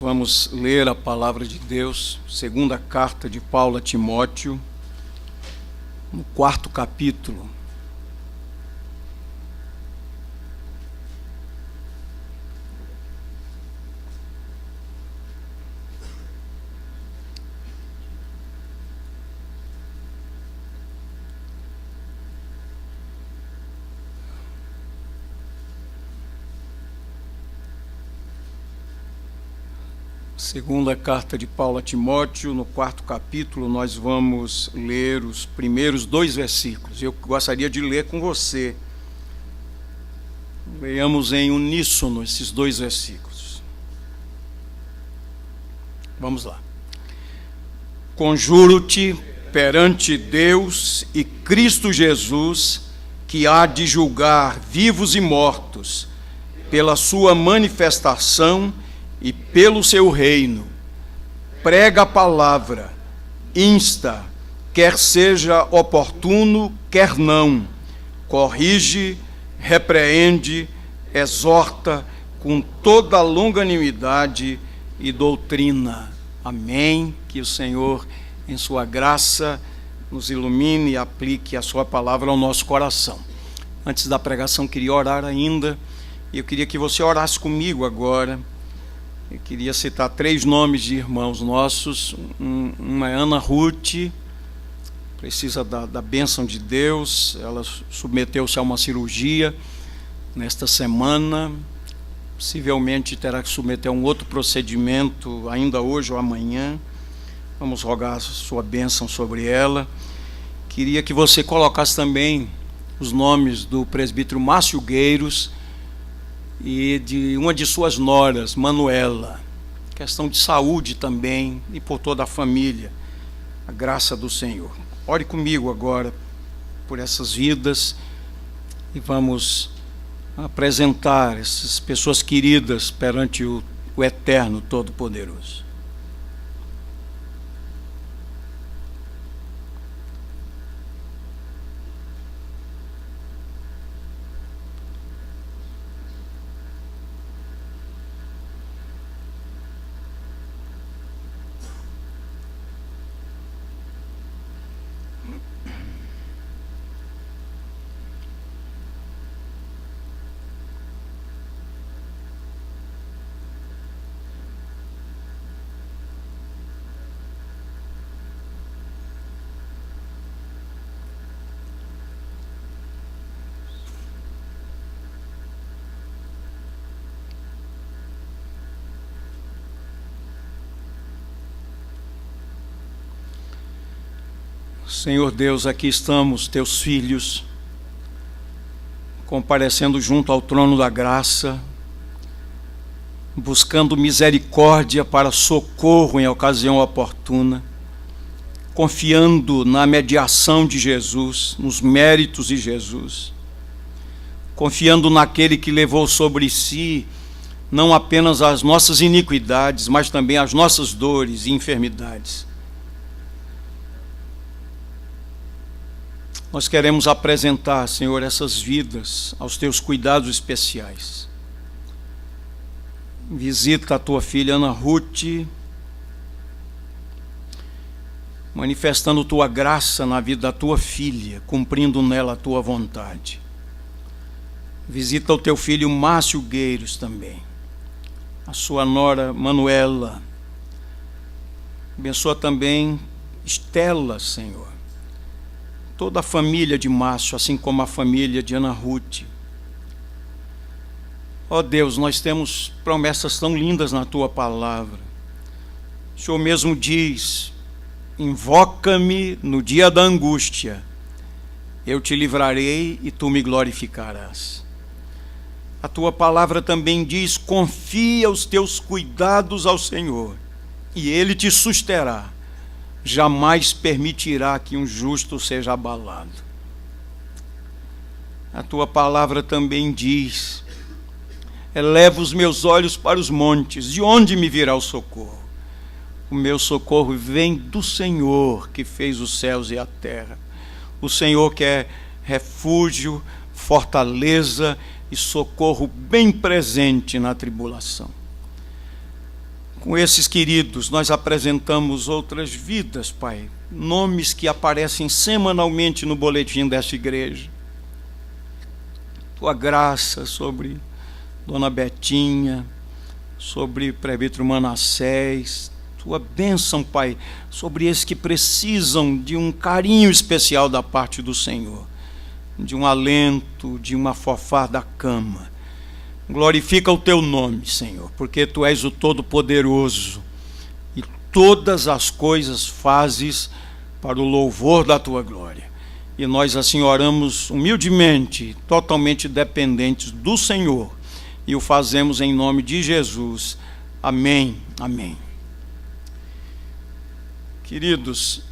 Vamos ler a palavra de Deus, segunda carta de Paulo a Timóteo, no 4º capítulo. Segunda carta de Paulo a Timóteo, no 4º capítulo, nós vamos ler os primeiros 2 versículos. Eu gostaria de ler com você. Leiamos em uníssono esses 2 versículos. Vamos lá. Conjuro-te perante Deus e Cristo Jesus, que há de julgar vivos e mortos, pela sua manifestação e pelo seu reino. Prega a palavra, insta, quer seja oportuno, quer não, corrige, repreende, exorta com toda longanimidade e doutrina. Amém. Que o Senhor, em sua graça, nos ilumine e aplique a sua palavra ao nosso coração. Antes da pregação, queria orar ainda, e eu queria que você orasse comigo agora. Eu queria citar 3 nomes de irmãos nossos. Uma é Ana Ruth, precisa da bênção de Deus. Ela submeteu-se a uma cirurgia nesta semana, possivelmente terá que submeter a um outro procedimento ainda hoje ou amanhã. Vamos rogar a sua bênção sobre ela. Queria que você colocasse também os nomes do presbítero Márcio Gueiros e de uma de suas noras, Manuela. Questão de saúde também, e por toda a família, a graça do Senhor. Ore comigo agora por essas vidas e vamos apresentar essas pessoas queridas perante o Eterno Todo-Poderoso. Senhor Deus, aqui estamos, teus filhos, comparecendo junto ao trono da graça, buscando misericórdia para socorro em ocasião oportuna, confiando na mediação de Jesus, nos méritos de Jesus, confiando naquele que levou sobre si não apenas as nossas iniquidades, mas também as nossas dores e enfermidades. Nós queremos apresentar, Senhor, essas vidas aos teus cuidados especiais. Visita a tua filha Ana Ruth, manifestando tua graça na vida da tua filha, cumprindo nela a tua vontade. Visita o teu filho Márcio Gueiros também, a sua nora Manuela. Abençoa também Estela, Senhor. Toda a família de Márcio, assim como a família de Ana Ruth. Ó Deus, nós temos promessas tão lindas na tua palavra. O Senhor mesmo diz: invoca-me no dia da angústia, eu te livrarei e tu me glorificarás. A tua palavra também diz: confia os teus cuidados ao Senhor, e Ele te susterá. Jamais permitirá que um justo seja abalado. A tua palavra também diz: eleva os meus olhos para os montes, de onde me virá o socorro? O meu socorro vem do Senhor, que fez os céus e a terra. O Senhor que é refúgio, fortaleza e socorro bem presente na tribulação. Com esses queridos, nós apresentamos outras vidas, Pai. Nomes que aparecem semanalmente no boletim desta igreja. Tua graça sobre Dona Betinha, sobre Presbítero Manassés. Tua bênção, Pai, sobre esses que precisam de um carinho especial da parte do Senhor. De um alento, de um afofar da cama. Glorifica o teu nome, Senhor, porque tu és o Todo-Poderoso e todas as coisas fazes para o louvor da tua glória. E nós assim oramos humildemente, totalmente dependentes do Senhor, e o fazemos em nome de Jesus. Amém, amém. Queridos,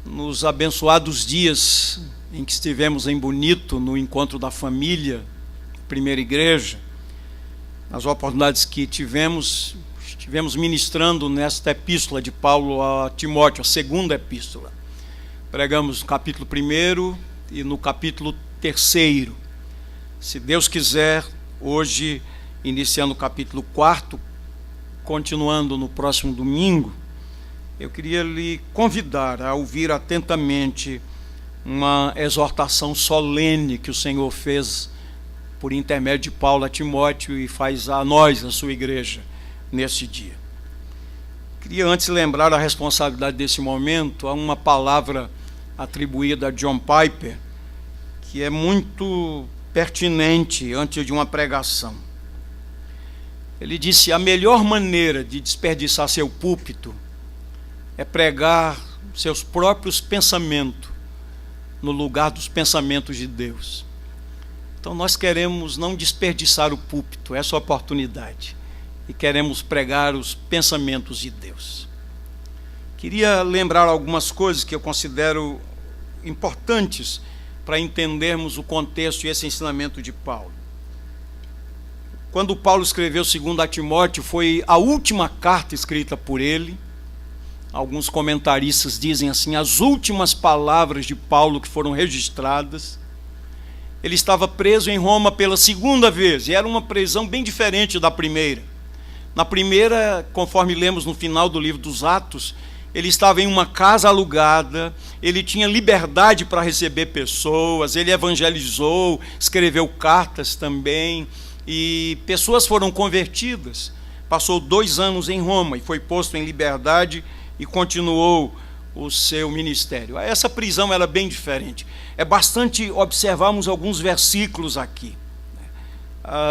nos abençoados dias em que estivemos em Bonito, no encontro da família, primeira igreja, nas oportunidades que estivemos ministrando nesta epístola de Paulo a Timóteo, a segunda epístola. Pregamos no capítulo 1 e no capítulo 3. Se Deus quiser, hoje, iniciando o capítulo 4, continuando no próximo domingo, eu queria lhe convidar a ouvir atentamente uma exortação solene que o Senhor fez por intermédio de Paulo a Timóteo e faz a nós, a sua igreja, nesse dia. Queria antes lembrar a responsabilidade desse momento a uma palavra atribuída a John Piper, que é muito pertinente antes de uma pregação. Ele disse: a melhor maneira de desperdiçar seu púlpito é pregar seus próprios pensamentos no lugar dos pensamentos de Deus. Então nós queremos não desperdiçar o púlpito, essa oportunidade, e queremos pregar os pensamentos de Deus. Queria lembrar algumas coisas que eu considero importantes para entendermos o contexto e esse ensinamento de Paulo. Quando Paulo escreveu 2 a Timóteo, foi a última carta escrita por ele. Alguns comentaristas dizem assim, as últimas palavras de Paulo que foram registradas. Ele estava preso em Roma pela segunda vez, e era uma prisão bem diferente da primeira. Na primeira, conforme lemos no final do livro dos Atos, ele estava em uma casa alugada, ele tinha liberdade para receber pessoas, ele evangelizou, escreveu cartas também, e pessoas foram convertidas. Passou 2 anos em Roma e foi posto em liberdade e continuou o seu ministério. Essa prisão era bem diferente. É bastante observarmos alguns versículos aqui.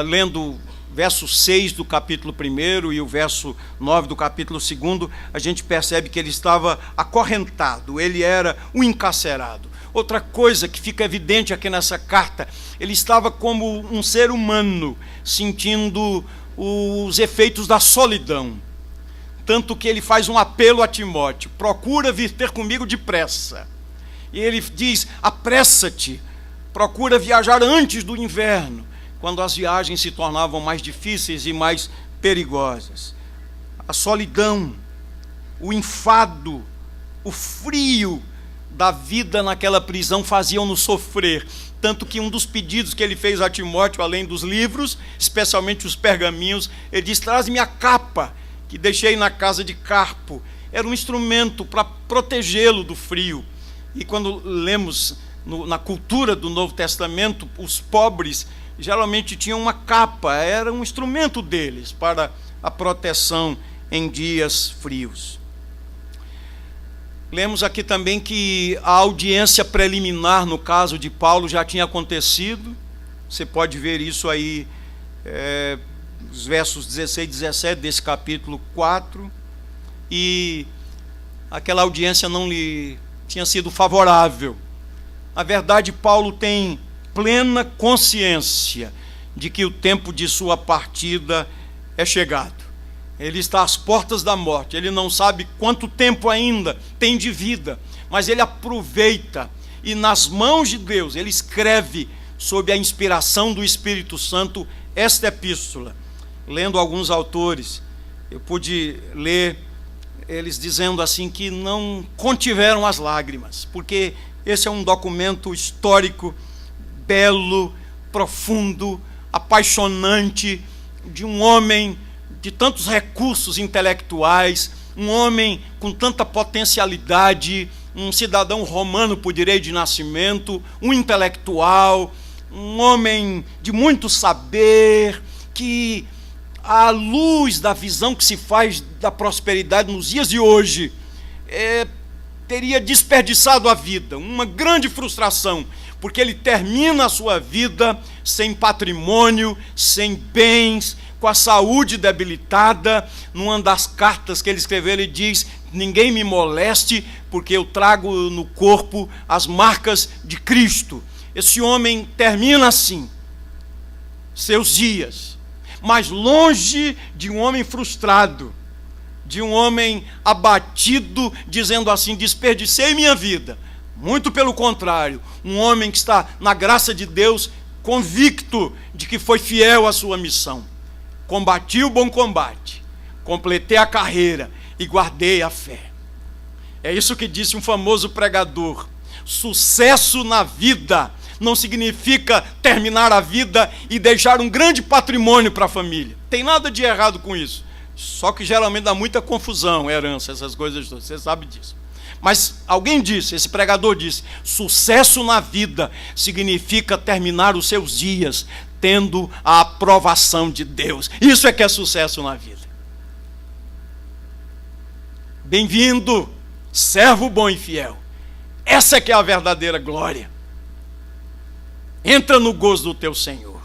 Lendo verso 6 do capítulo 1 e o verso 9 do capítulo 2, a gente percebe que ele estava acorrentado, ele era um encarcerado. Outra coisa que fica evidente aqui nessa carta, ele estava como um ser humano, sentindo os efeitos da solidão. Tanto que ele faz um apelo a Timóteo: procura vir ter comigo depressa. E ele diz: apressa-te, procura viajar antes do inverno, quando as viagens se tornavam mais difíceis e mais perigosas. A solidão, o enfado, o frio da vida naquela prisão faziam-nos sofrer. Tanto que um dos pedidos que ele fez a Timóteo, além dos livros, especialmente os pergaminhos, ele diz: traz-me a capa que deixei na casa de Carpo. Era um instrumento para protegê-lo do frio. E quando lemos na cultura do Novo Testamento, os pobres geralmente tinham uma capa, era um instrumento deles para a proteção em dias frios. Lemos aqui também que a audiência preliminar, no caso de Paulo, já tinha acontecido. Você pode ver isso aí, os versos 16 e 17 desse capítulo 4, e aquela audiência não lhe tinha sido favorável. Na verdade, Paulo tem plena consciência de que o tempo de sua partida é chegado. Ele está às portas da morte, ele não sabe quanto tempo ainda tem de vida, mas ele aproveita e nas mãos de Deus ele escreve, sob a inspiração do Espírito Santo, esta epístola. Lendo alguns autores, eu pude ler eles dizendo assim que não contiveram as lágrimas, porque esse é um documento histórico, belo, profundo, apaixonante, de um homem de tantos recursos intelectuais, um homem com tanta potencialidade, um cidadão romano por direito de nascimento, um intelectual, um homem de muito saber, que à luz da visão que se faz da prosperidade nos dias de hoje, teria desperdiçado a vida, uma grande frustração, porque ele termina a sua vida sem patrimônio, sem bens, com a saúde debilitada. Numa das cartas que ele escreveu, ele diz: ninguém me moleste, porque eu trago no corpo as marcas de Cristo. Esse homem termina assim seus dias, mas longe de um homem frustrado, de um homem abatido, dizendo assim: desperdicei minha vida. Muito pelo contrário, um homem que está na graça de Deus, convicto de que foi fiel à sua missão. Combati o bom combate, completei a carreira e guardei a fé. É isso que disse um famoso pregador: sucesso na vida não significa terminar a vida e deixar um grande patrimônio para a família. Tem nada de errado com isso. Só que geralmente dá muita confusão, herança, essas coisas todas, você sabe disso. Mas alguém disse, esse pregador disse: sucesso na vida significa terminar os seus dias tendo a aprovação de Deus. Isso é que é sucesso na vida. Bem-vindo, servo bom e fiel. Essa é que é a verdadeira glória. Entra no gozo do teu Senhor.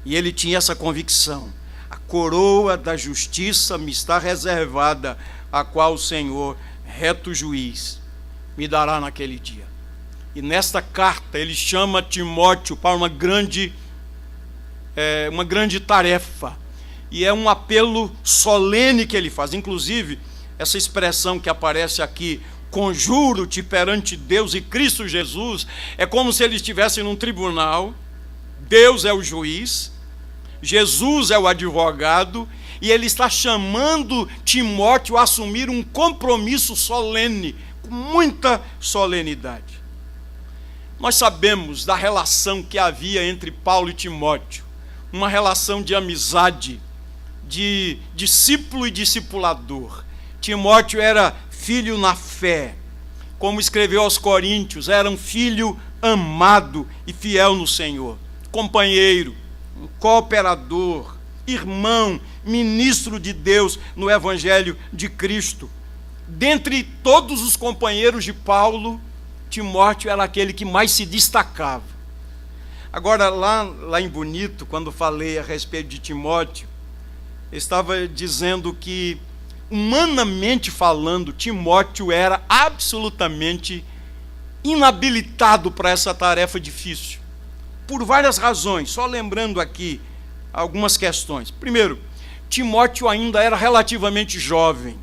E ele tinha essa convicção: a coroa da justiça me está reservada, a qual o Senhor, reto juiz, me dará naquele dia. E nesta carta ele chama Timóteo para uma grande tarefa. E é um apelo solene que ele faz. Inclusive, essa expressão que aparece aqui, conjuro-te perante Deus e Cristo Jesus, é como se ele estivesse num tribunal. Deus é o juiz, Jesus é o advogado, e ele está chamando Timóteo a assumir um compromisso solene, com muita solenidade. Nós sabemos da relação que havia entre Paulo e Timóteo, uma relação de amizade, de discípulo e discipulador. Timóteo era filho na fé, como escreveu aos Coríntios, era um filho amado e fiel no Senhor, companheiro, um cooperador, irmão, ministro de Deus no Evangelho de Cristo. Dentre todos os companheiros de Paulo, Timóteo era aquele que mais se destacava. Agora, lá em Bonito, quando falei a respeito de Timóteo, eu estava dizendo que, humanamente falando, Timóteo era absolutamente inabilitado para essa tarefa difícil, por várias razões, só lembrando aqui algumas questões. Primeiro, Timóteo ainda era relativamente jovem.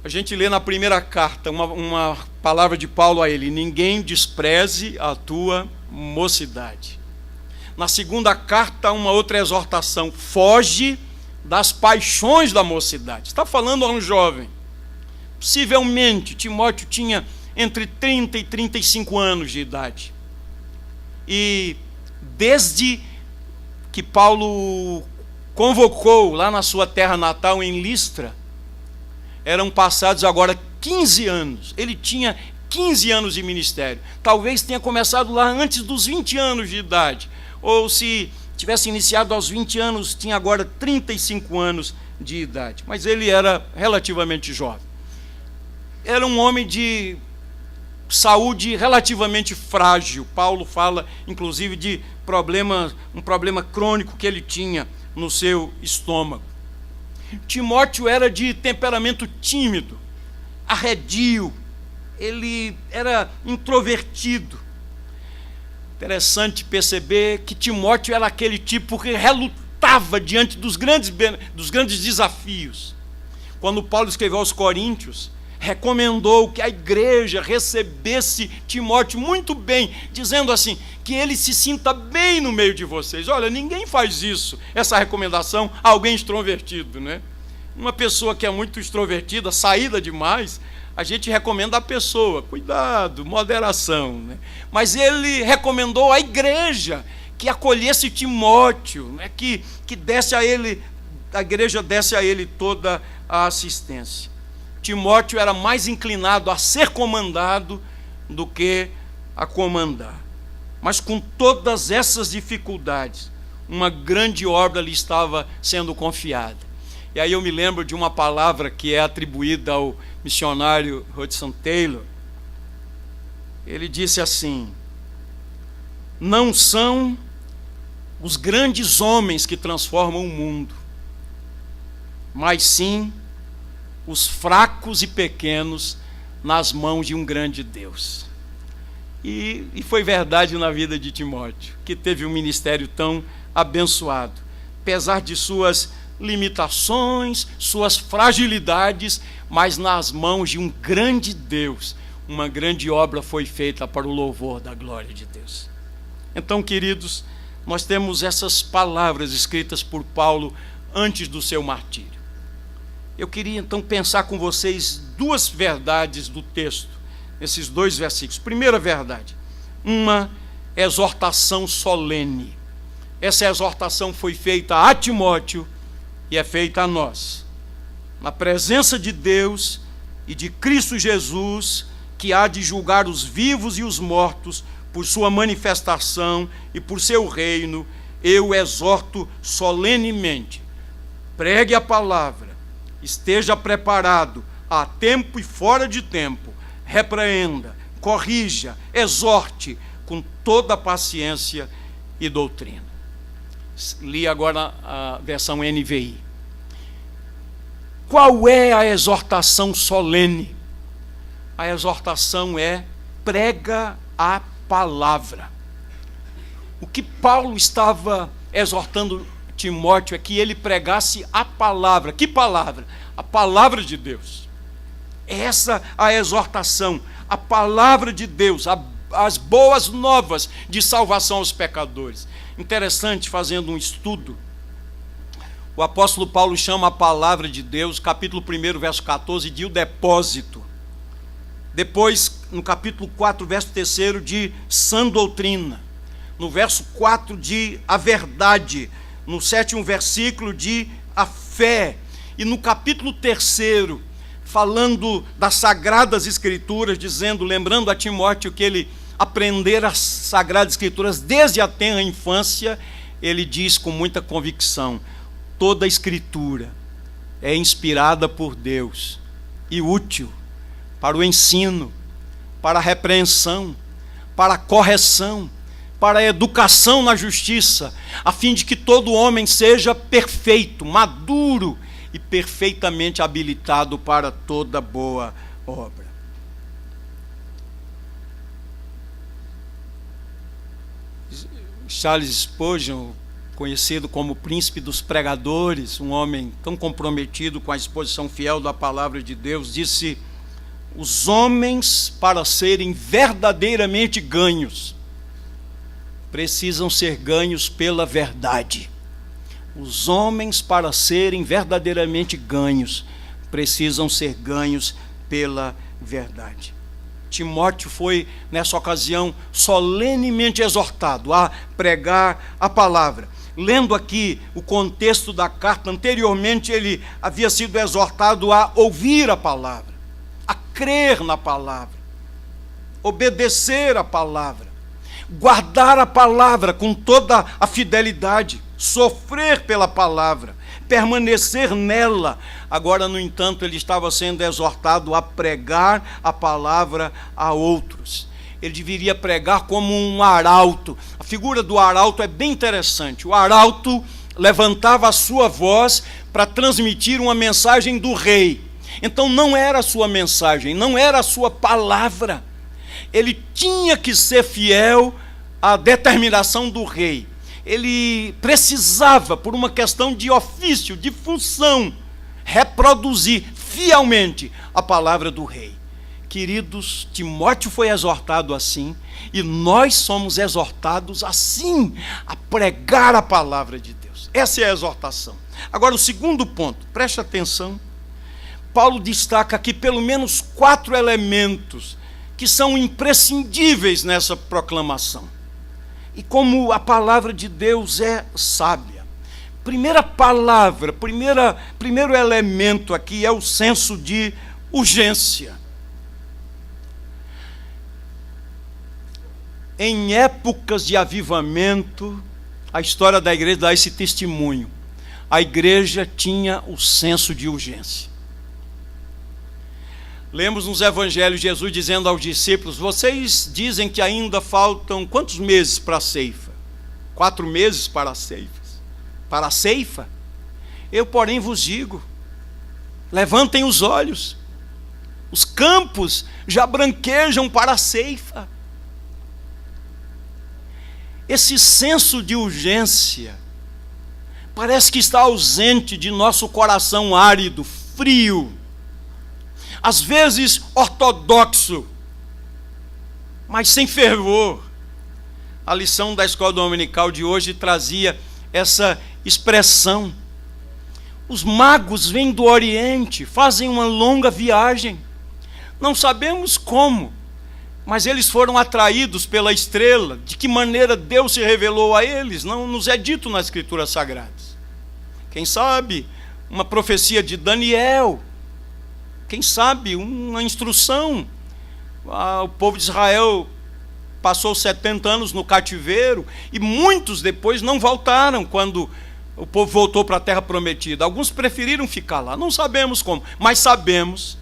A gente lê na primeira carta uma palavra de Paulo a ele: ninguém despreze a tua mocidade. Na segunda carta, uma outra exortação: foge das paixões da mocidade. Está falando a um jovem. Possivelmente, Timóteo tinha entre 30 e 35 anos de idade. E desde que Paulo convocou lá na sua terra natal, em Listra, eram passados agora 15 anos. Ele tinha 15 anos de ministério. Talvez tenha começado lá antes dos 20 anos de idade. Ou se tivesse iniciado aos 20 anos, tinha agora 35 anos de idade. Mas ele era relativamente jovem. Era um homem de saúde relativamente frágil. Paulo fala, inclusive, de um problema crônico que ele tinha no seu estômago. Timóteo era de temperamento tímido, arredio, ele era introvertido. Interessante perceber que Timóteo era aquele tipo que relutava diante dos grandes desafios. Quando Paulo escreveu aos Coríntios, recomendou que a igreja recebesse Timóteo muito bem, dizendo assim, que ele se sinta bem no meio de vocês. Olha, ninguém faz isso, essa recomendação a alguém extrovertido, né? Uma pessoa que é muito extrovertida, saída demais, a gente recomenda a pessoa, cuidado, moderação, né? Mas ele recomendou à igreja que acolhesse Timóteo, né? que desse a ele a igreja desse a ele toda a assistência. Timóteo era mais inclinado a ser comandado do que a comandar. Mas com todas essas dificuldades, uma grande obra lhe estava sendo confiada. E aí eu me lembro de uma palavra que é atribuída ao missionário Hudson Taylor. Ele disse assim: não são os grandes homens que transformam o mundo, mas sim os fracos e pequenos nas mãos de um grande Deus. E foi verdade na vida de Timóteo, que teve um ministério tão abençoado, apesar de suas limitações, suas fragilidades, mas nas mãos de um grande Deus, uma grande obra foi feita para o louvor da glória de Deus. Então, queridos, nós temos essas palavras escritas por Paulo antes do seu martírio. Eu queria então pensar com vocês duas verdades do texto, nesses dois versículos. Primeira verdade, uma exortação solene. Essa exortação foi feita a Timóteo e é feita a nós, na presença de Deus e de Cristo Jesus, que há de julgar os vivos e os mortos por sua manifestação e por seu reino. Eu exorto solenemente: pregue a palavra, esteja preparado a tempo e fora de tempo, repreenda, corrija, exorte com toda a paciência e doutrina. Li agora a versão NVI. Qual é a exortação solene? A exortação é: prega a palavra. O que Paulo estava exortando Timóteo é que ele pregasse a palavra. Que palavra? A palavra de Deus. Essa a exortação, a palavra de Deus, as boas novas de salvação aos pecadores. Interessante, fazendo um estudo, o apóstolo Paulo chama a palavra de Deus, capítulo 1, verso 14, de o depósito. Depois, no capítulo 4, verso 3, de sã doutrina. No verso 4, de a verdade. No 7º versículo, de a fé. E no capítulo 3, falando das Sagradas Escrituras, dizendo, lembrando a Timóteo que ele aprendera as Sagradas Escrituras desde a tenra infância, ele diz com muita convicção: toda a Escritura é inspirada por Deus e útil para o ensino, para a repreensão, para a correção, para a educação na justiça, a fim de que todo homem seja perfeito, maduro e perfeitamente habilitado para toda boa obra. Charles Spurgeon, conhecido como o príncipe dos pregadores, um homem tão comprometido com a exposição fiel da palavra de Deus, disse: os homens, para serem verdadeiramente ganhos, precisam ser ganhos pela verdade. Os homens, para serem verdadeiramente ganhos, precisam ser ganhos pela verdade. Timóteo foi, nessa ocasião, solenemente exortado a pregar a palavra. Lendo aqui o contexto da carta, anteriormente ele havia sido exortado a ouvir a palavra, a crer na palavra, obedecer a palavra, guardar a palavra com toda a fidelidade, sofrer pela palavra, permanecer nela. Agora, no entanto, ele estava sendo exortado a pregar a palavra a outros. Ele deveria pregar como um arauto. A figura do arauto é bem interessante. O arauto levantava a sua voz para transmitir uma mensagem do rei. Então não era a sua mensagem, não era a sua palavra. Ele tinha que ser fiel à determinação do rei. Ele precisava, por uma questão de ofício, de função, reproduzir fielmente a palavra do rei. Queridos, Timóteo foi exortado assim, e nós somos exortados assim, a pregar a palavra de Deus. Essa é a exortação. Agora, o segundo ponto, preste atenção. Paulo destaca aqui pelo menos 4 elementos que são imprescindíveis nessa proclamação. E como a palavra de Deus é sábia, primeira palavra, primeiro elemento aqui é o senso de urgência. Em épocas de avivamento, a história da igreja dá esse testemunho. A igreja tinha o senso de urgência. Lemos nos evangelhos Jesus dizendo aos discípulos: vocês dizem que ainda faltam quantos meses para a ceifa? 4 meses para a ceifa. Para a ceifa? Eu, porém, vos digo: levantem os olhos, os campos já branquejam para a ceifa. Esse senso de urgência parece que está ausente de nosso coração árido, frio, às vezes ortodoxo, mas sem fervor. A lição da escola dominical de hoje trazia essa expressão. Os magos vêm do Oriente, fazem uma longa viagem, não sabemos como, mas eles foram atraídos pela estrela. De que maneira Deus se revelou a eles não nos é dito nas Escrituras Sagradas. Quem sabe uma profecia de Daniel, quem sabe uma instrução. O povo de Israel passou 70 anos no cativeiro e muitos depois não voltaram quando o povo voltou para a terra prometida. Alguns preferiram ficar lá, não sabemos como, mas sabemos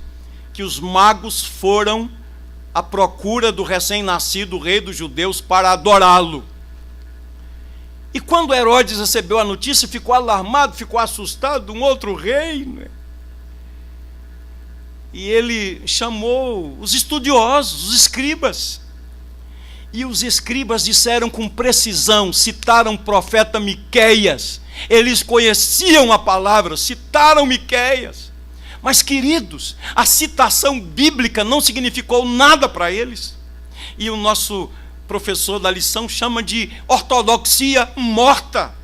que os magos foram à procura do recém-nascido rei dos judeus para adorá-lo. E quando Herodes recebeu a notícia, ficou alarmado, ficou assustado, um outro rei, né? E ele chamou os estudiosos, os escribas. E os escribas disseram com precisão, citaram o profeta Miqueias. Eles conheciam a palavra, citaram Miqueias. Mas, queridos, a citação bíblica não significou nada para eles. E o nosso professor da lição chama de ortodoxia morta.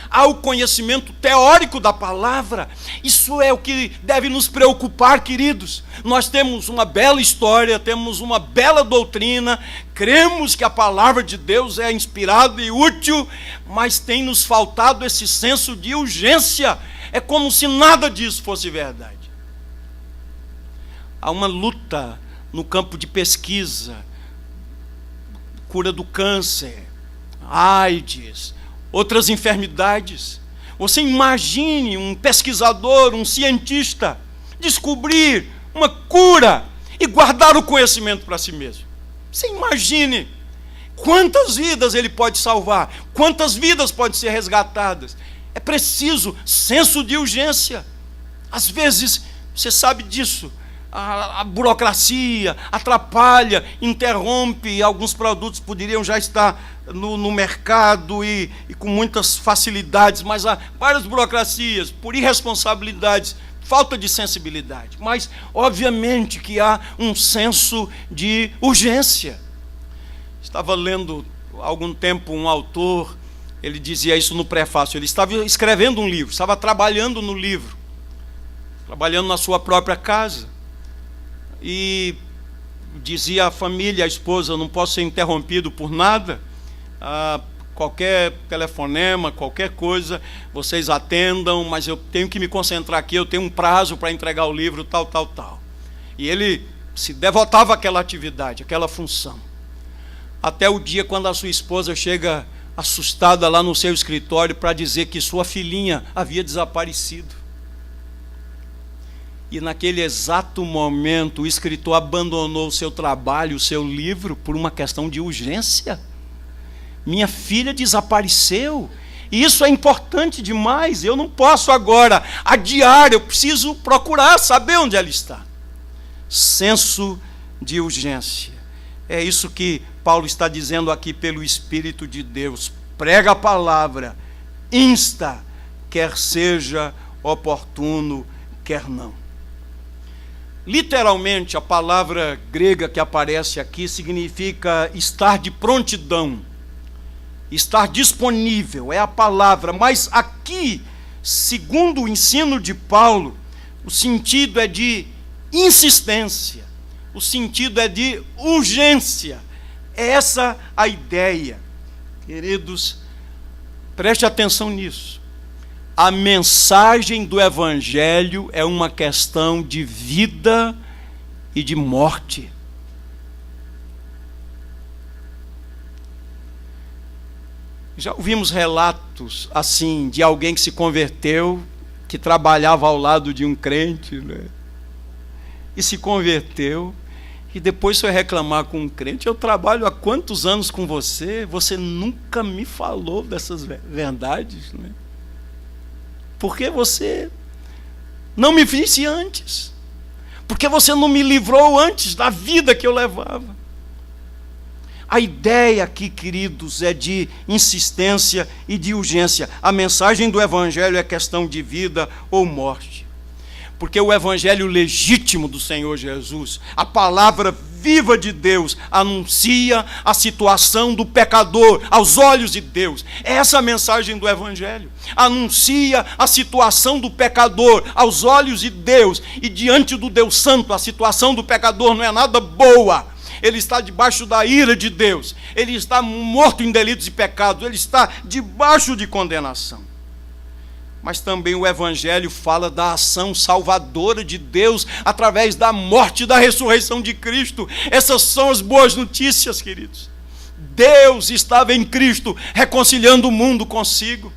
Há o conhecimento teórico da palavra. Isso é o que deve nos preocupar, queridos. Nós temos uma bela história, temos uma bela doutrina, cremos que a palavra de Deus é inspirada e útil, mas tem nos faltado esse senso de urgência. É como se nada disso fosse verdade. Há uma luta no campo de pesquisa, cura do câncer, AIDS, outras enfermidades. Você imagine um pesquisador, um cientista, descobrir uma cura e guardar o conhecimento para si mesmo. Você imagine quantas vidas ele pode salvar, quantas vidas podem ser resgatadas. É preciso senso de urgência. Às vezes, você sabe disso, a burocracia atrapalha, interrompe. Alguns produtos poderiam já estar no mercado e com muitas facilidades, mas há várias burocracias, por irresponsabilidades, falta de sensibilidade. Mas, obviamente, que há um senso de urgência. Estava lendo há algum tempo um autor, ele dizia isso no prefácio, ele estava escrevendo um livro, estava trabalhando no livro, trabalhando na sua própria casa. E dizia à família, à esposa: não posso ser interrompido por nada, qualquer telefonema, qualquer coisa, vocês atendam, mas eu tenho que me concentrar aqui, eu tenho um prazo para entregar o livro, tal. E ele se devotava àquela atividade, àquela função. Até o dia quando a sua esposa chega assustada lá no seu escritório para dizer que sua filhinha havia desaparecido. E naquele exato momento o escritor abandonou o seu trabalho, o seu livro, por uma questão de urgência. Minha filha desapareceu, e isso é importante demais, eu não posso agora adiar, eu preciso procurar, saber onde ela está. Senso de urgência. É isso que Paulo está dizendo aqui pelo Espírito de Deus. Prega a palavra, insta, quer seja oportuno, quer não. Literalmente, a palavra grega que aparece aqui significa estar de prontidão, estar disponível, é a palavra. Mas aqui, segundo o ensino de Paulo, o sentido é de insistência, o sentido é de urgência. É essa a ideia. Queridos, preste atenção nisso. A mensagem do Evangelho é uma questão de vida e de morte. Já ouvimos relatos assim de alguém que se converteu, que trabalhava ao lado de um crente, né? E se converteu, e depois foi reclamar com um crente: eu trabalho há quantos anos com você, você nunca me falou dessas verdades, né? Porque você não me visse antes, porque você não me livrou antes da vida que eu levava. A ideia aqui, queridos, é de insistência e de urgência. A mensagem do Evangelho é questão de vida ou morte. Porque o Evangelho legítimo do Senhor Jesus, a palavra viva de Deus, anuncia a situação do pecador aos olhos de Deus. É essa a mensagem do Evangelho. Anuncia a situação do pecador aos olhos de Deus. E diante do Deus Santo, a situação do pecador não é nada boa. Ele está debaixo da ira de Deus. Ele está morto em delitos e pecados. Ele está debaixo de condenação. Mas também o Evangelho fala da ação salvadora de Deus através da morte e da ressurreição de Cristo. Essas são as boas notícias, queridos. Deus estava em Cristo reconciliando o mundo consigo.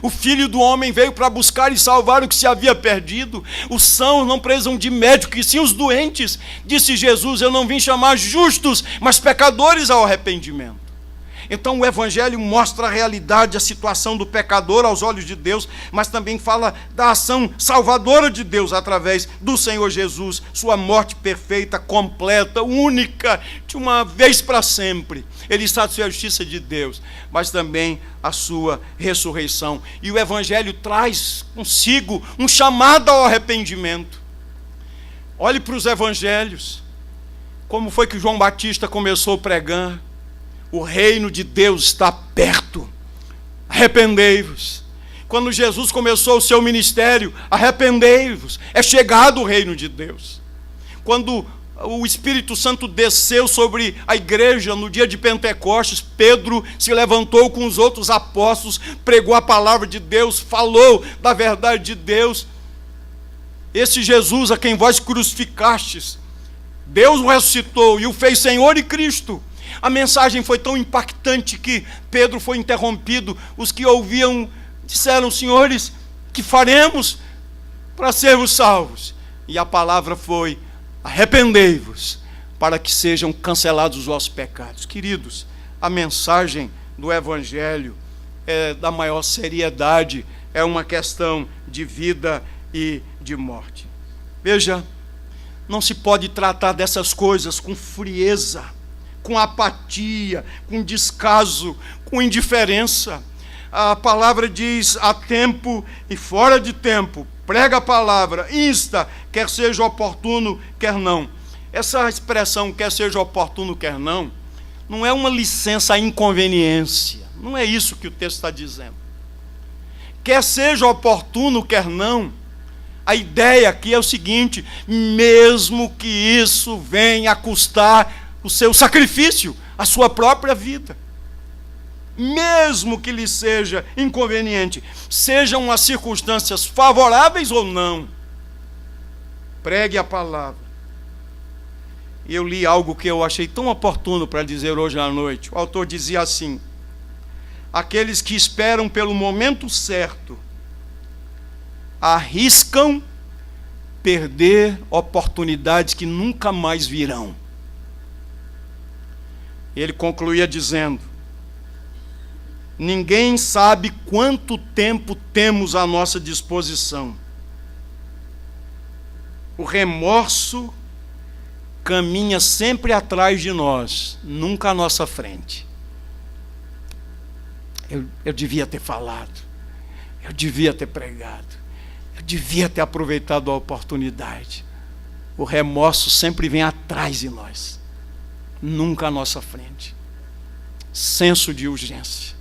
O Filho do Homem veio para buscar e salvar o que se havia perdido. Os sãos não precisam de médico, e sim os doentes. Disse Jesus: eu não vim chamar justos, mas pecadores ao arrependimento. Então o Evangelho mostra a realidade, a situação do pecador aos olhos de Deus, mas também fala da ação salvadora de Deus através do Senhor Jesus, sua morte perfeita, completa, única, de uma vez para sempre. Ele satisfez a justiça de Deus, mas também a sua ressurreição. E o Evangelho traz consigo um chamado ao arrependimento. Olhe para os Evangelhos. Como foi que João Batista começou a pregar? O reino de Deus está perto. Arrependei-vos. Quando Jesus começou o seu ministério, arrependei-vos. É chegado o reino de Deus. Quando o Espírito Santo desceu sobre a igreja no dia de Pentecostes, Pedro se levantou com os outros apóstolos, pregou a palavra de Deus, falou da verdade de Deus. Esse Jesus a quem vós crucificastes, Deus o ressuscitou e o fez Senhor e Cristo. A mensagem foi tão impactante que Pedro foi interrompido. Os que ouviam disseram: senhores, que faremos para sermos salvos? E a palavra foi: arrependei-vos, para que sejam cancelados os vossos pecados. Queridos, a mensagem do Evangelho é da maior seriedade, é uma questão de vida e de morte. Veja, não se pode tratar dessas coisas com frieza, com apatia, com descaso, com indiferença. A palavra diz: a tempo e fora de tempo, prega a palavra, insta, quer seja oportuno, quer não. Essa expressão, quer seja oportuno, quer não, não é uma licença à inconveniência. Não é isso que o texto está dizendo. Quer seja oportuno, quer não, a ideia aqui é o seguinte: mesmo que isso venha a custar o seu sacrifício, a sua própria vida, mesmo que lhe seja inconveniente, sejam as circunstâncias favoráveis ou não, pregue a palavra. E eu li algo que eu achei tão oportuno para dizer hoje à noite. O autor dizia assim: aqueles que esperam pelo momento certo arriscam perder oportunidades que nunca mais virão. Ele concluía dizendo: ninguém sabe quanto tempo temos à nossa disposição. O remorso caminha sempre atrás de nós, nunca à nossa frente. Eu devia ter falado, eu devia ter pregado, eu devia ter aproveitado a oportunidade. O remorso sempre vem atrás de nós, nunca à nossa frente. Senso de urgência.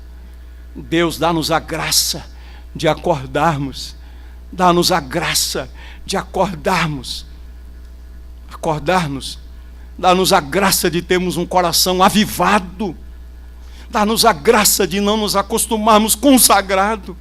Deus, dá-nos a graça de acordarmos. Dá-nos a graça de acordarmos. Acordar-nos. Dá-nos a graça de termos um coração avivado. Dá-nos a graça de não nos acostumarmos com o sagrado.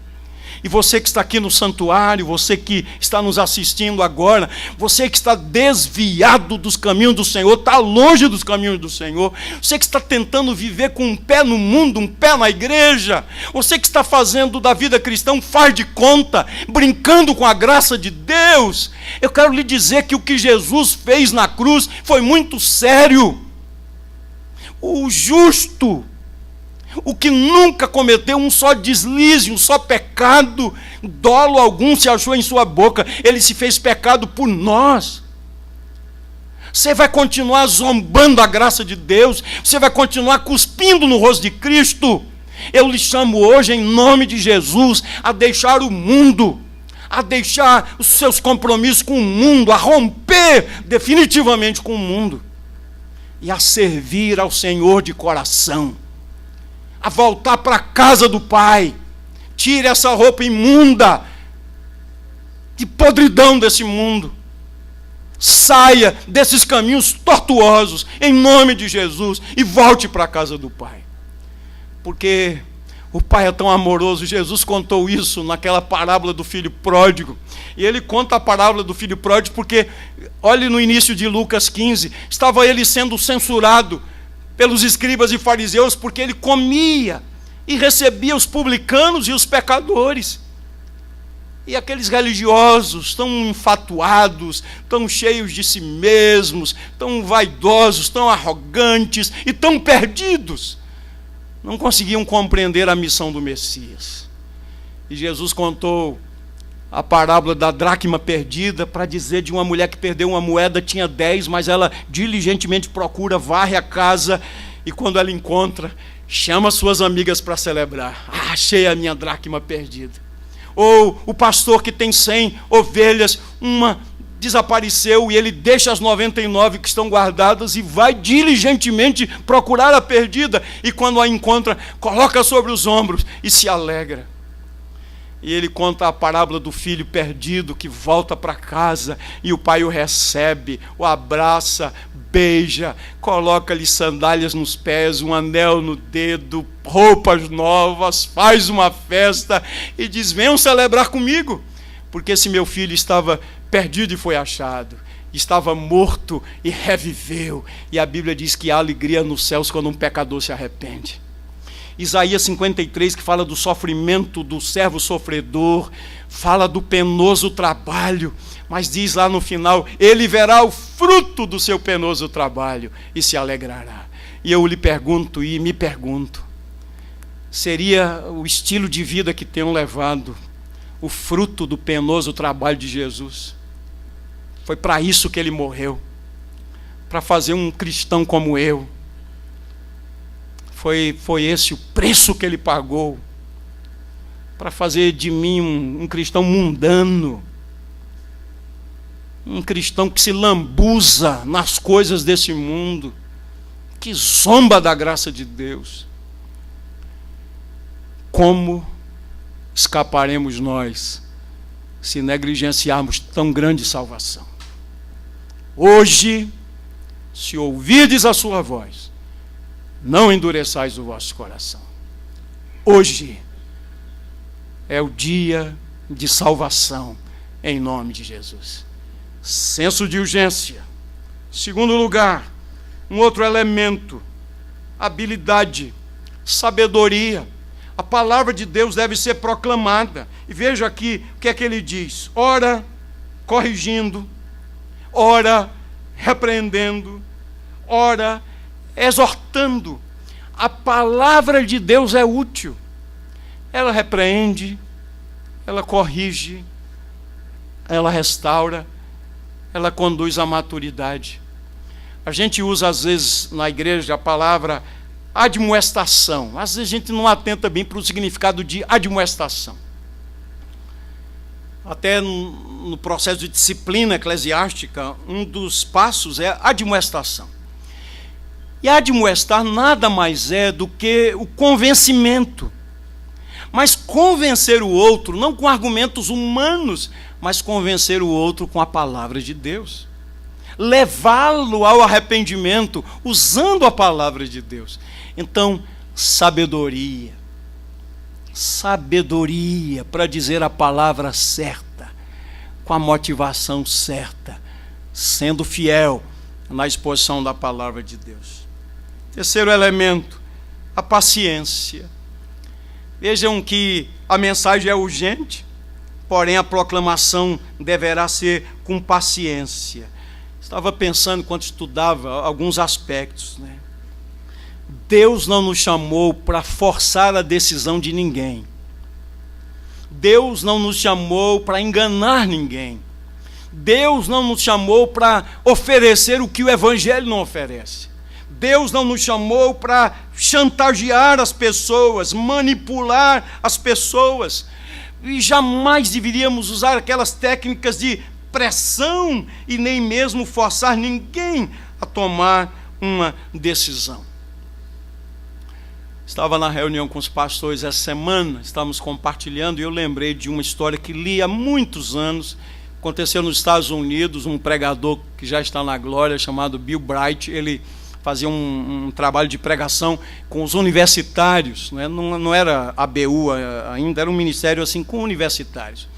E você que está aqui no santuário, você que está nos assistindo agora, você que está desviado dos caminhos do Senhor, está longe dos caminhos do Senhor, você que está tentando viver com um pé no mundo, um pé na igreja, você que está fazendo da vida cristã um faz de conta, brincando com a graça de Deus, eu quero lhe dizer que o que Jesus fez na cruz foi muito sério. O justo, o que nunca cometeu um só deslize, um só pecado, dolo algum se achou em sua boca, ele se fez pecado por nós. Você vai continuar zombando a graça de Deus, você vai continuar cuspindo no rosto de Cristo. Eu lhe chamo hoje, em nome de Jesus, a deixar o mundo, a deixar os seus compromissos com o mundo, a romper definitivamente com o mundo e a servir ao Senhor de coração, a voltar para a casa do Pai. Tire essa roupa imunda de podridão desse mundo. Saia desses caminhos tortuosos, em nome de Jesus, e volte para a casa do Pai. Porque o Pai é tão amoroso. Jesus contou isso naquela parábola do filho pródigo. E ele conta a parábola do filho pródigo porque, olhe no início de Lucas 15, estava ele sendo censurado pelos escribas e fariseus, porque ele comia e recebia os publicanos e os pecadores. E aqueles religiosos tão enfatuados, tão cheios de si mesmos, tão vaidosos, tão arrogantes e tão perdidos, não conseguiam compreender a missão do Messias. E Jesus contou a parábola da dracma perdida para dizer de uma mulher que perdeu uma moeda, tinha 10, mas ela diligentemente procura, varre a casa, e quando ela encontra, chama suas amigas para celebrar. Achei a minha dracma perdida. Ou o pastor que tem 100 ovelhas, uma desapareceu e ele deixa as 99 que estão guardadas e vai diligentemente procurar a perdida, e quando a encontra, coloca sobre os ombros e se alegra. E ele conta a parábola do filho perdido que volta para casa e o pai o recebe, o abraça, beija, coloca-lhe sandálias nos pés, um anel no dedo, roupas novas, faz uma festa e diz: venham celebrar comigo, porque esse meu filho estava perdido e foi achado, estava morto e reviveu. E a Bíblia diz que há alegria nos céus quando um pecador se arrepende. Isaías 53, que fala do sofrimento do servo sofredor, fala do penoso trabalho, mas diz lá no final: ele verá o fruto do seu penoso trabalho e se alegrará. E eu lhe pergunto e me pergunto, seria o estilo de vida que tenham levado o fruto do penoso trabalho de Jesus? Foi para isso que ele morreu, para fazer um cristão como eu. Foi esse o preço que ele pagou, para fazer de mim um cristão mundano, um cristão que se lambuza nas coisas desse mundo, que zomba da graça de Deus. Como escaparemos nós se negligenciarmos tão grande salvação? Hoje, se ouvirdes a sua voz, não endureçais o vosso coração. Hoje é o dia de salvação, em nome de Jesus. Senso de urgência. Segundo lugar, um outro elemento: habilidade, sabedoria. A palavra de Deus deve ser proclamada. E veja aqui o que é que ele diz: ora corrigindo, ora repreendendo, ora exortando. A palavra de Deus é útil. Ela repreende, ela corrige, ela restaura, ela conduz à maturidade. A gente usa às vezes na igreja a palavra admoestação. Às vezes a gente não atenta bem para o significado de admoestação. Até no processo de disciplina eclesiástica, um dos passos é a admoestação. E admoestar nada mais é do que o convencimento. Mas convencer o outro, não com argumentos humanos, mas convencer o outro com a palavra de Deus. Levá-lo ao arrependimento, usando a palavra de Deus. Então, sabedoria. sabedoria para dizer a palavra certa, com a motivação certa, sendo fiel na exposição da palavra de Deus. Terceiro elemento, a paciência. Vejam que a mensagem é urgente, porém a proclamação deverá ser com paciência. Estava pensando, enquanto estudava, alguns aspectos, né? Deus não nos chamou para forçar a decisão de ninguém. Deus não nos chamou para enganar ninguém. Deus não nos chamou para oferecer o que o Evangelho não oferece. Deus não nos chamou para chantagear as pessoas, manipular as pessoas. E jamais deveríamos usar aquelas técnicas de pressão e nem mesmo forçar ninguém a tomar uma decisão. Estava na reunião com os pastores essa semana, estávamos compartilhando, e eu lembrei de uma história que li há muitos anos. Aconteceu nos Estados Unidos, um pregador que já está na glória, chamado Bill Bright. Ele fazia um trabalho de pregação com os universitários, né? Não era ABU ainda, era um ministério assim com universitários.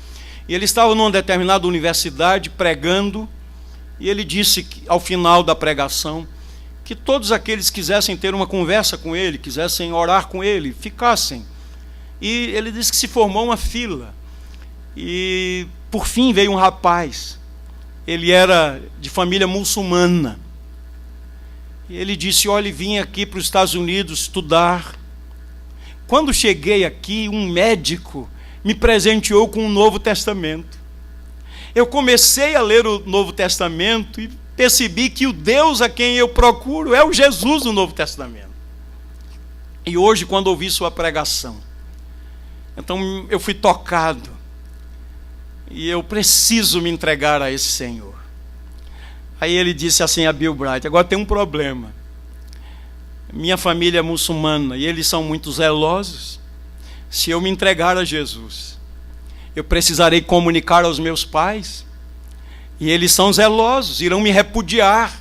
E ele estava numa determinada universidade pregando, e ele disse que, ao final da pregação, que todos aqueles que quisessem ter uma conversa com ele, quisessem orar com ele, ficassem. E ele disse que se formou uma fila. E, por fim, veio um rapaz. Ele era de família muçulmana. E ele disse: olha, vim aqui para os Estados Unidos estudar. Quando cheguei aqui, um médico me presenteou com o Novo Testamento. Eu comecei a ler o Novo Testamento e percebi que o Deus a quem eu procuro é o Jesus do Novo Testamento. E hoje, quando ouvi sua pregação, então eu fui tocado. E eu preciso me entregar a esse Senhor. Aí ele disse assim a Bill Bright: agora tem um problema. Minha família é muçulmana e eles são muito zelosos. Se eu me entregar a Jesus, eu precisarei comunicar aos meus pais. E eles são zelosos, irão me repudiar.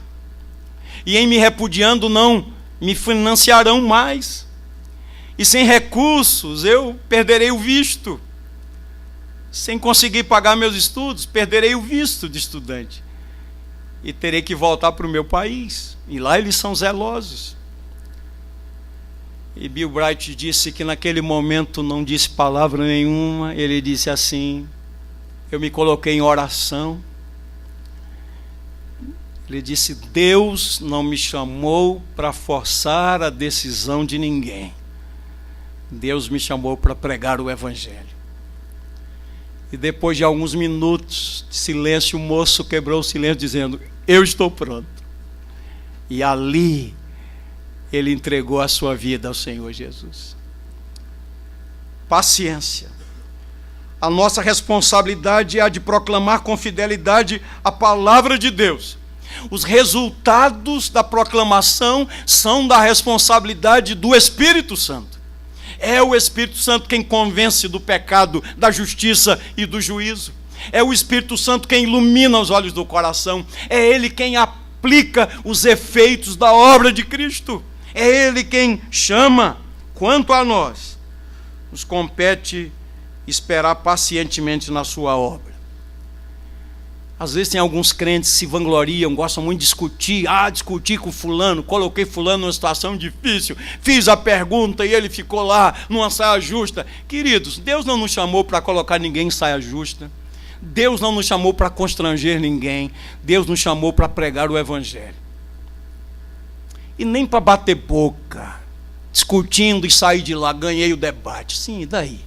E em me repudiando não me financiarão mais. E sem recursos eu perderei o visto. Sem conseguir pagar meus estudos, perderei o visto de estudante. E terei que voltar para o meu país. E lá eles são zelosos. E Bill Bright disse que naquele momento não disse palavra nenhuma. Ele disse assim: eu me coloquei em oração. Ele disse: Deus não me chamou para forçar a decisão de ninguém. Deus me chamou para pregar o Evangelho. E depois de alguns minutos de silêncio, o moço quebrou o silêncio dizendo: eu estou pronto. E ali ele entregou a sua vida ao Senhor Jesus. Paciência. A nossa responsabilidade é a de proclamar com fidelidade a palavra de Deus. Os resultados da proclamação são da responsabilidade do Espírito Santo. É o Espírito Santo quem convence do pecado, da justiça e do juízo. É o Espírito Santo quem ilumina os olhos do coração. É Ele quem aplica os efeitos da obra de Cristo. É Ele quem chama. Quanto a nós, nos compete esperar pacientemente na sua obra. Às vezes tem alguns crentes que se vangloriam, gostam muito de discutir. Discuti com fulano, coloquei fulano numa situação difícil, fiz a pergunta e ele ficou lá numa saia justa. Queridos, Deus não nos chamou para colocar ninguém em saia justa. Deus não nos chamou para constranger ninguém. Deus nos chamou para pregar o Evangelho. E nem para bater boca, discutindo e sair de lá, ganhei o debate. Sim, e daí?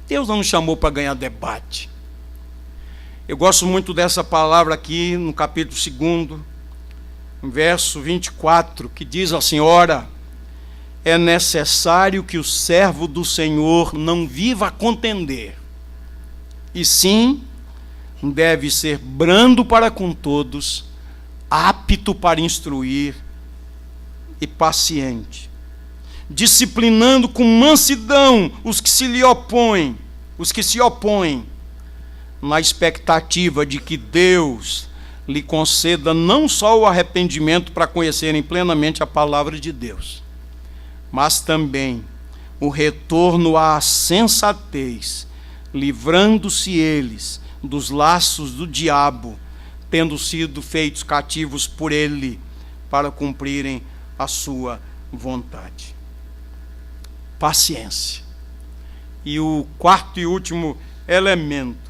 Deus não nos chamou para ganhar debate. Eu gosto muito dessa palavra aqui no capítulo 2, no verso 24, que diz assim: ora, é necessário que o servo do Senhor não viva a contender, e sim deve ser brando para com todos, apto para instruir e paciente, disciplinando com mansidão os que se opõem, na expectativa de que Deus lhe conceda não só o arrependimento para conhecerem plenamente a palavra de Deus, mas também o retorno à sensatez, livrando-se eles dos laços do diabo, tendo sido feitos cativos por ele, para cumprirem a sua vontade. Paciência. E o quarto e último elemento,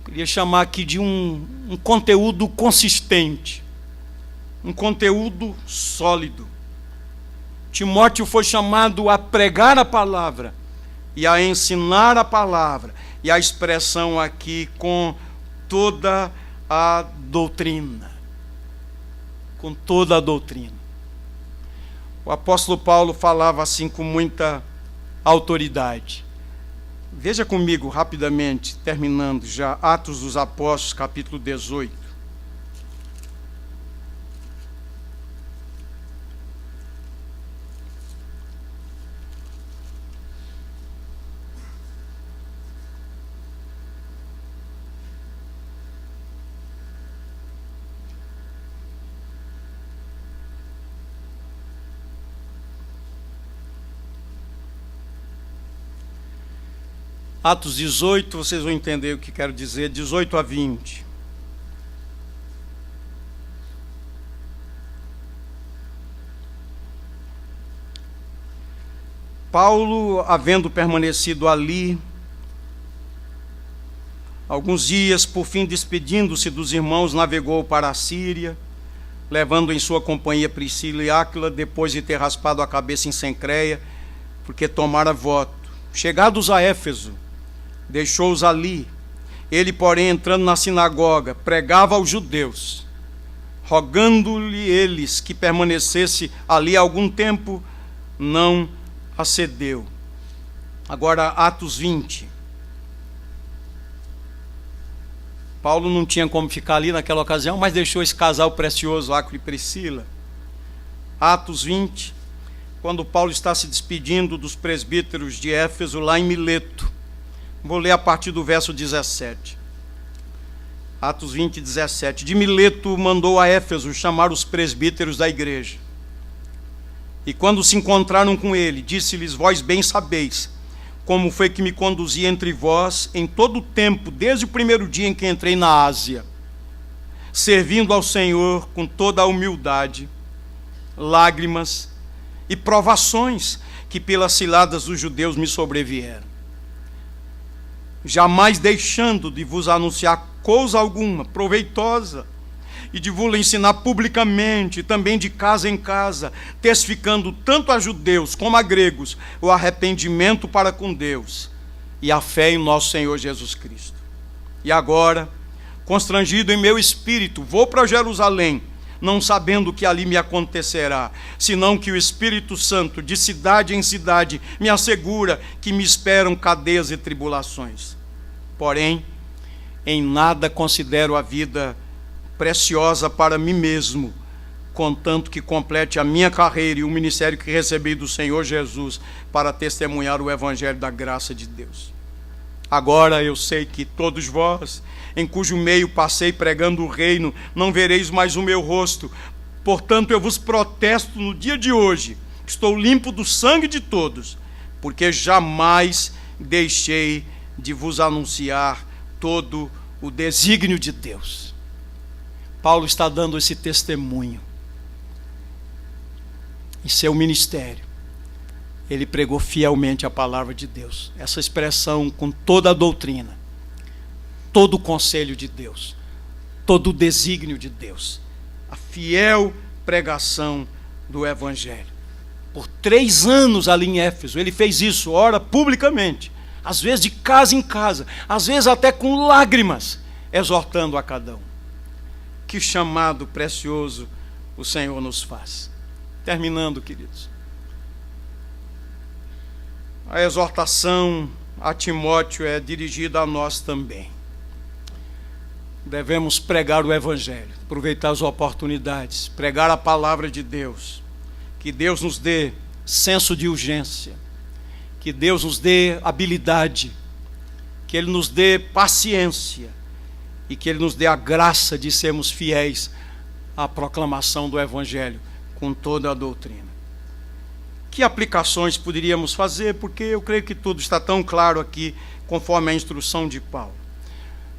queria chamar aqui de um conteúdo consistente, um conteúdo sólido. Timóteo foi chamado a pregar a palavra e a ensinar a palavra, e a expressão aqui com toda a doutrina. Com toda a doutrina. O apóstolo Paulo falava assim com muita autoridade. Veja comigo rapidamente, terminando já, Atos dos Apóstolos, capítulo 18. Atos 18, vocês vão entender o que quero dizer, 18 a 20. Paulo, havendo permanecido ali alguns dias, por fim despedindo-se dos irmãos, navegou para a Síria, levando em sua companhia Priscila e Áquila, depois de ter raspado a cabeça em Cencreia, porque tomara voto. Chegados a Éfeso, deixou-os ali. Ele, porém, entrando na sinagoga, pregava aos judeus, rogando-lhe eles que permanecesse ali algum tempo, não acedeu. Agora, Atos 20. Paulo não tinha como ficar ali naquela ocasião, mas deixou esse casal precioso, Áquila e Priscila. Atos 20, quando Paulo está se despedindo dos presbíteros de Éfeso, lá em Mileto. Vou ler a partir do verso 17. Atos 20, 17. De Mileto mandou a Éfeso chamar os presbíteros da igreja. E quando se encontraram com ele, disse-lhes: vós bem sabeis como foi que me conduzi entre vós em todo o tempo, desde o primeiro dia em que entrei na Ásia, servindo ao Senhor com toda a humildade, lágrimas e provações que pelas ciladas dos judeus me sobrevieram, jamais deixando de vos anunciar coisa alguma proveitosa, e de vos ensinar publicamente, também de casa em casa, testificando tanto a judeus como a gregos o arrependimento para com Deus e a fé em nosso Senhor Jesus Cristo. E agora, constrangido em meu espírito, vou para Jerusalém, não sabendo o que ali me acontecerá, senão que o Espírito Santo, de cidade em cidade, me assegura que me esperam cadeias e tribulações. Porém, em nada considero a vida preciosa para mim mesmo, contanto que complete a minha carreira e o ministério que recebi do Senhor Jesus para testemunhar o evangelho da graça de Deus. Agora eu sei que todos vós, em cujo meio passei pregando o reino, não vereis mais o meu rosto. Portanto, eu vos protesto no dia de hoje, que estou limpo do sangue de todos, porque jamais deixei de vos anunciar todo o desígnio de Deus. Paulo está dando esse testemunho. Em seu ministério, ele pregou fielmente a palavra de Deus. Essa expressão com toda a doutrina, todo o conselho de Deus, todo o desígnio de Deus, a fiel pregação do Evangelho. Por 3 anos ali em Éfeso, ele fez isso, ora publicamente, às vezes de casa em casa, às vezes até com lágrimas, exortando a cada um. Que chamado precioso o Senhor nos faz. Terminando, queridos. A exortação a Timóteo é dirigida a nós também. Devemos pregar o Evangelho, aproveitar as oportunidades, pregar a palavra de Deus. Que Deus nos dê senso de urgência, que Deus nos dê habilidade, que Ele nos dê paciência e que Ele nos dê a graça de sermos fiéis à proclamação do Evangelho com toda a doutrina. Que aplicações poderíamos fazer? Porque eu creio que tudo está tão claro aqui, conforme a instrução de Paulo.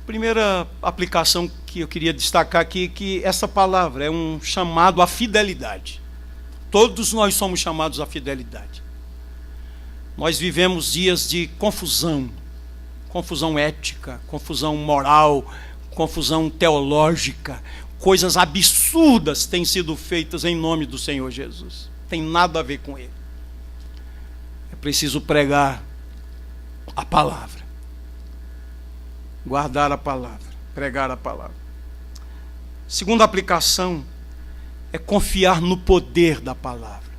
Primeira aplicação que eu queria destacar aqui é que essa palavra é um chamado à fidelidade. Todos nós somos chamados à fidelidade. Nós vivemos dias de confusão ética, confusão moral, confusão teológica. Coisas absurdas têm sido feitas em nome do Senhor Jesus. Tem nada a ver com Ele. É preciso pregar a palavra, guardar a palavra, pregar a palavra. Segunda aplicação é confiar no poder da palavra.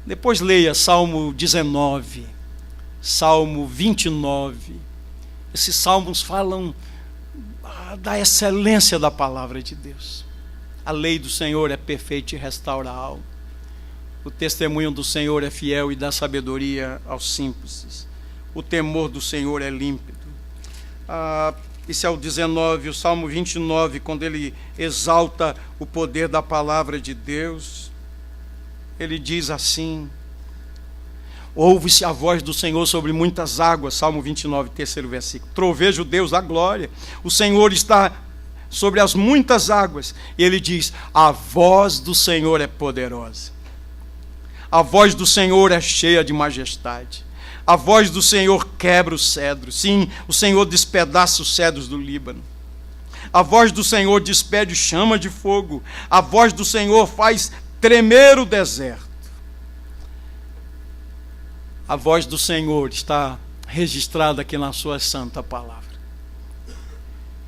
Depois leia Salmo 19, Salmo 29. Esses salmos falam da excelência da palavra de Deus. A lei do Senhor é perfeita e restaura a alma. O testemunho do Senhor é fiel e dá sabedoria aos simples. O temor do Senhor é límpido. Esse é o 19, o Salmo 29, quando ele exalta o poder da palavra de Deus. Ele diz assim: ouve-se a voz do Senhor sobre muitas águas. Salmo 29, terceiro versículo. Troveja o Deus da glória. O Senhor está sobre as muitas águas. E ele diz: a voz do Senhor é poderosa. A voz do Senhor é cheia de majestade. A voz do Senhor quebra os cedros. Sim, o Senhor despedaça os cedros do Líbano. A voz do Senhor despede chama de fogo. A voz do Senhor faz tremer o deserto. A voz do Senhor está registrada aqui na sua santa palavra.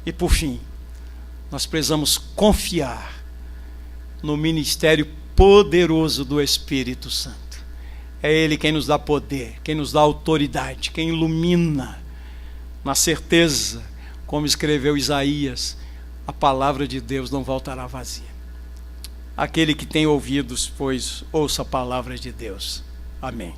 E por fim, nós precisamos confiar no ministério poderoso do Espírito Santo. É Ele quem nos dá poder, quem nos dá autoridade, quem ilumina, na certeza, como escreveu Isaías, a palavra de Deus não voltará vazia. Aquele que tem ouvidos, pois ouça a palavra de Deus. Amém.